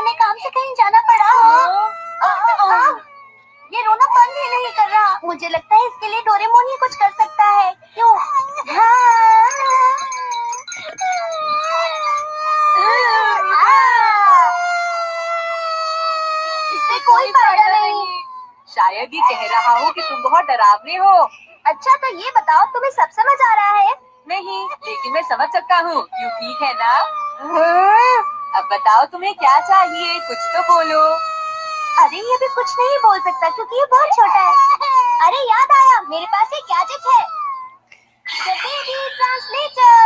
उन्हें काम से कहीं जाना पड़ा। ये रोना बंद ही नहीं कर रहा। मुझे लगता है इसके लिए डोरेमोन ही कुछ कर सकता है। क्यों? इससे कोई फायदा नहीं। शायद ये कह रहा हो कि तुम बहुत डरावने हो। अच्छा तो ये बताओ, तुम्हें सब समझ आ रहा है? नहीं, लेकिन मैं समझ सकता हूँ। क्यों, ठीक है ना? अब बताओ तुम्हें क्या चाहिए, कुछ तो बोलो। अरे ये भी कुछ नहीं बोल सकता क्योंकि ये बहुत छोटा है। अरे याद आया, मेरे पास एक गैजेट है, The Baby Translator।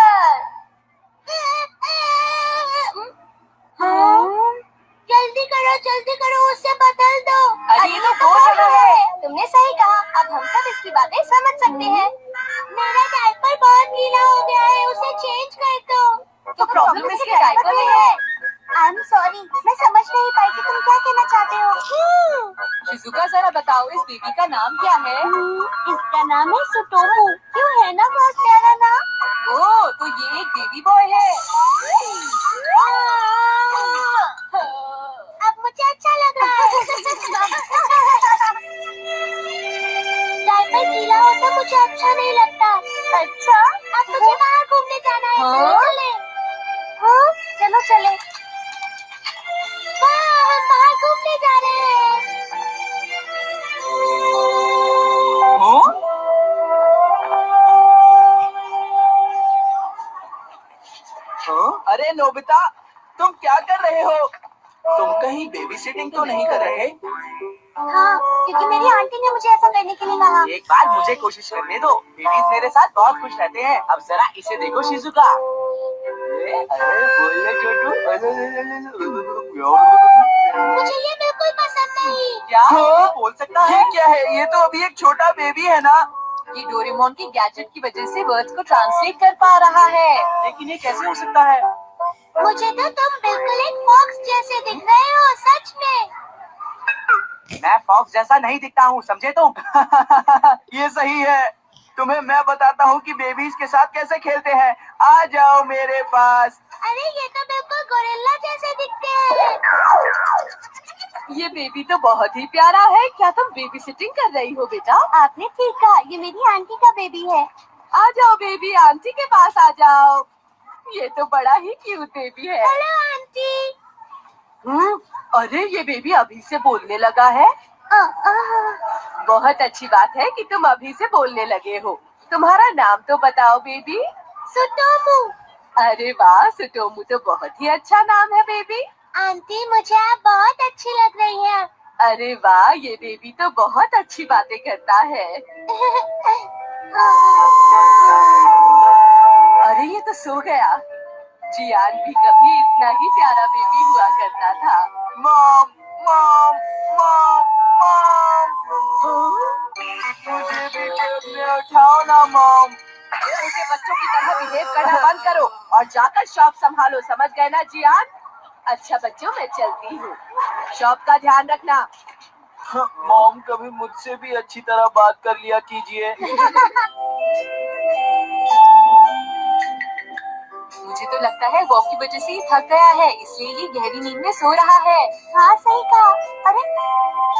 जल्दी करो, उसे बदल दो। अरे ये तो बोल रहा है। तुमने सही कहा, अब हम सब इसकी बातें समझ सकते हैं। मेरा डायपर बहुत गीला हो गया है, उसे चेंज कर दो। तो प्रॉब्लम इसके डायपर में है। आई एम सॉरी, मैं समझ नहीं पाई कि तुम क्या कहना चाहते हो। शिजुका, जरा बताओ इस बेबी का नाम क्या है? इसका नाम है सुटोमू। क्यों, है ना बहुत प्यारा नाम? ओह, तो ये एक बेबी बॉय है। अब मुझे अच्छा लग रहा है। डायपर गीला होता मुझे अच्छा नहीं लगता। अच्छा, अब मुझे बाहर घूमने जाना है। हाँ? चले। हाँ, चलो चले। वाह, हम बाहर घूमने जा रहे हैं। अरे नोबिता, तुम क्या कर रहे हो? तुम कहीं बेबी सिटिंग तो नहीं कर रहे? हाँ, क्योंकि मेरी आंटी ने मुझे ऐसा करने के लिए कहा। एक बार मुझे कोशिश करने दो। बेबीज मेरे साथ बहुत खुश रहते हैं। अब जरा इसे देखो शिजुका। अरे बोलो छोटू। मुझे ये बिल्कुल पसंद नहीं। क्या बोल सकता है? ये क्या है? ये तो अभी एक छोटा बेबी है ना। ये डोरेमोन की गैजेट की वजह से वर्ड्स को ट्रांसलेट कर पा रहा है। लेकिन ये कैसे हो सकता है? मुझे तो तुम बिल्कुल एक फॉक्स जैसे दिख रहे हो, सच में। मैं फॉक्स जैसा नहीं दिखता हूँ, समझे तुम? ये सही है। तुम्हें मैं बताता हूँ कि बेबीज के साथ कैसे खेलते हैं। आ जाओ मेरे पास। अरे ये तो बिल्कुल गोरिल्ला जैसे दिखते हैं। ये बेबी तो बहुत ही प्यारा है। क्या तुम बेबी सिटिंग कर रही हो बेटा? आपने ठीक कहा, ये मेरी आंटी का बेबी है। आ जाओ बेबी, आंटी के पास आ जाओ। ये तो बड़ा ही क्यूट बेबी है। Hello aunty. अरे ये बेबी अभी से बोलने लगा है। बहुत अच्छी बात है कि तुम अभी से बोलने लगे हो। तुम्हारा नाम तो बताओ बेबी। सुटोमू। अरे वाह, सुटोमू तो बहुत ही अच्छा नाम है बेबी। आंटी मुझे आप बहुत अच्छी लग रही हैं। अरे वाह, ये बेबी तो बहुत अच्छी बातें करता है। अरे ये तो सो गया। जियान भी कभी इतना ही प्यारा बेबी हुआ करता था। Mom, mom, mom, mom. मुझे भी गोद में उठाओ ना मॉम। छोटे बच्चों की तरह बिहेव करना बंद करो और जाकर शॉप संभालो, समझ गए ना जियान? अच्छा बच्चों, मैं चलती हूँ। शॉप का ध्यान रखना। मॉम, कभी मुझसे भी अच्छी तरह बात कर लिया कीजिए। मुझे तो लगता है वॉक की वजह से ही थक गया है, इसलिए ये गहरी नींद में सो रहा है। हाँ सही कहा। अरे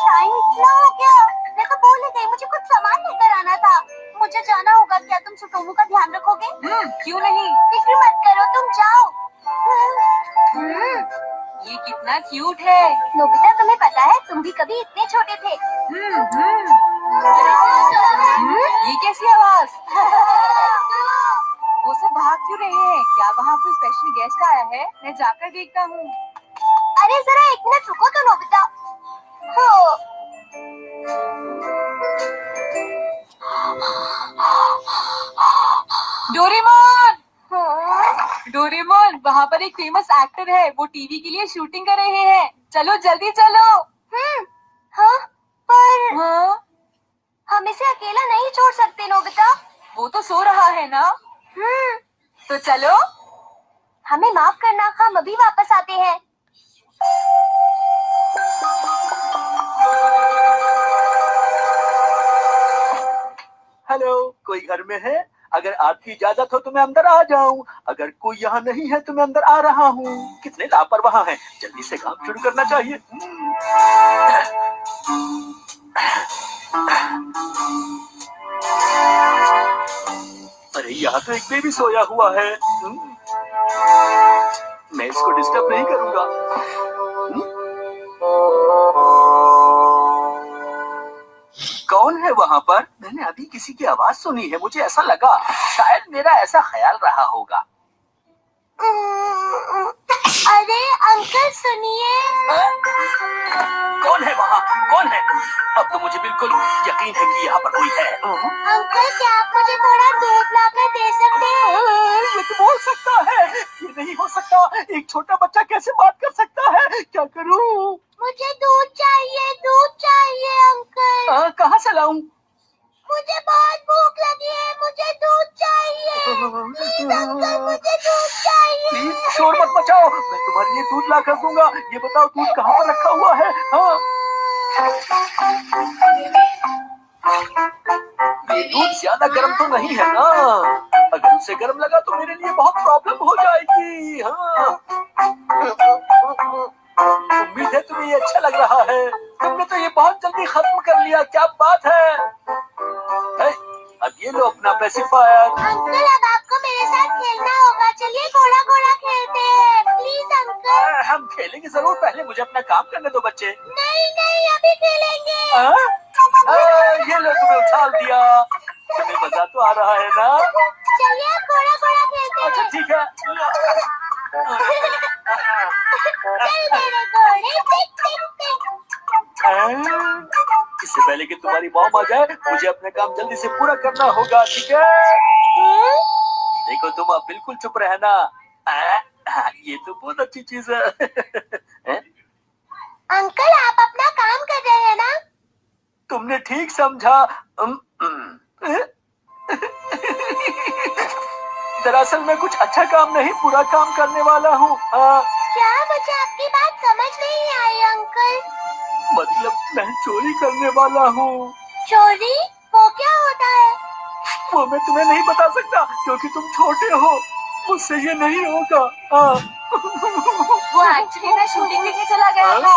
टाइम इतना हो गया, मैं तो भूल ही गई, मुझे कुछ सामान लेकर आना था। मुझे जाना होगा, क्या तुम सुटोमू का ध्यान रखोगे? क्यों नहीं? फिक्र मत करो, तुम जाओ। ये कितना क्यूट है। नोबिता, तुम्हें पता है तुम भी कभी इतने छोटे थे। ये कैसी आवाज? वो सब भाग क्यों रहे हैं? क्या वहाँ कोई स्पेशल गेस्ट आया है? मैं जाकर देखता हूँ। अरे जरा एक मिनट रुको तो नोबिता। हो डोरेमोन! डोरेमोन, वहाँ पर एक फेमस एक्टर है, वो टीवी के लिए शूटिंग कर रहे हैं। चलो जल्दी चलो। हाँ, पर हाँ? हम इसे अकेला नहीं छोड़ सकते नोबिता। वो तो सो रहा है ना। तो चलो। हमें माफ करना, हम अभी वापस आते हैं। हेलो, कोई घर में है? अगर आपकी इजाजत हो तो मैं अंदर आ जाऊं। अगर कोई यहाँ नहीं है तो मैं अंदर आ रहा हूँ। कितने लापरवाह हैं, जल्दी से काम शुरू करना चाहिए। अरे यहाँ तो एक बेबी सोया हुआ है। मैं इसको डिस्टर्ब नहीं करूंगा। कौन है वहाँ पर? मैंने अभी किसी की आवाज सुनी है, मुझे ऐसा लगा। शायद मेरा ऐसा ख्याल रहा होगा। अरे अंकल सुनिए। कौन है वहाँ? कौन है? अब तो मुझे बिल्कुल यकीन है कि यहाँ पर कोई है। अंकल क्या आप मुझे थोड़ा दूध लाकर दे सकते हैं? ये तो बोल सकता है। ये नहीं हो सकता। एक छोटा बच्चा कैसे बात कर सकता है? क्या करूँ? मुझे दूध चाहिए अंकल। कहाँ से लाऊं? मुझे बहुत भूख लगी है, मुझे दूध चाहिए। प्लीज अंकल मुझे दूध चाहिए। प्लीज शोर मत मचाओ, मैं तुम्हारे लिए दूध ला कर दूंगा। ये बताओ दूध कहाँ पर रखा हुआ है? हाँ, ये दूध ज्यादा गर्म तो नहीं है ना? अगर उसे गर्म लगा तो मेरे लिए बहुत प्रॉब्लम हो जाएगी। हाँ, उम्मीद है तुम्हें ये अच्छा लग रहा है। तुमने तो ये बहुत जल्दी खत्म कर लिया, क्या बात है? अब ये लो अपना पेसिफायर। अंकल अब आपको मेरे साथ खेलना होगा, चलिए घोड़ा घोड़ा खेलते हैं। Please uncle. हम खेलेंगे जरूर, पहले मुझे अपना काम करने दो बच्चे। नहीं अभी खेलेंगे। ये लो, तुम्हें उछाल दिया। तुम्हें मजा तो आ रहा है ना? चलिए अब घोड़ा घोड़ा खेलते हैं। अच्छा ठीक है। चल मेरे घोड़े, टिक टिक टिक। इससे पहले कि तुम्हारी मॉम आ जाए, मुझे अपना काम जल्दी से पूरा करना होगा, ठीक है? देखो तुम अब बिल्कुल चुप रहना। ये तो बहुत अच्छी चीज है। अंकल आप अपना काम कर रहे हैं ना? तुमने ठीक समझा। दरअसल मैं कुछ अच्छा काम नहीं, पूरा काम करने वाला हूँ। क्या? मुझे आपकी बात समझ नहीं आई अंकल। मतलब मैं चोरी करने वाला हूँ। चोरी? वो क्या होता है? वो मैं तुम्हें नहीं बता सकता क्योंकि तुम छोटे हो। मुझसे ये नहीं होगा। वो एक्चुअली ना शूटिंग देखने चला गया था।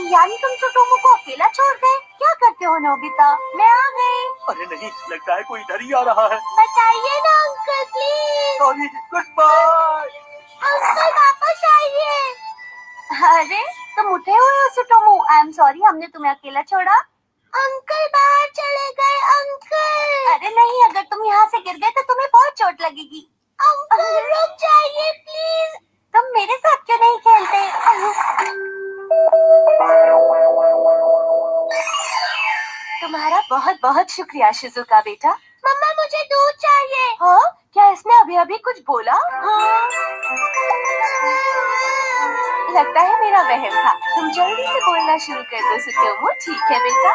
यानी तुम छोटोमू को अकेला छोड़ गए? क्या करते हो नोबिता? मैं आ गई। अरे नहीं, लगता है कोई इधर ही आ रहा है। बताइए ना uncle please. Sorry, goodbye. Uncle वापस आइए। अरे तुम उठे हुए हो सुटोमू। आई एम सॉरी हमने तुम्हें अकेला छोड़ा। अंकल बाहर चले गए। अंकल अरे नहीं, अगर तुम यहाँ से गिर गए तो तुम्हें बहुत चोट लगेगी। अंकल रुक जाइए प्लीज। तुम मेरे साथ क्यों नहीं खेलते? तुम्हारा बहुत बहुत शुक्रिया शिजुका बेटा। मम्मा मुझे दूध चाहिए। हाँ, क्या इसने अभी अभी कुछ बोला? हाँ। लगता है मेरा वहम था। तुम जल्दी से बोलना शुरू कर दो सुटोमू, ठीक है बेटा?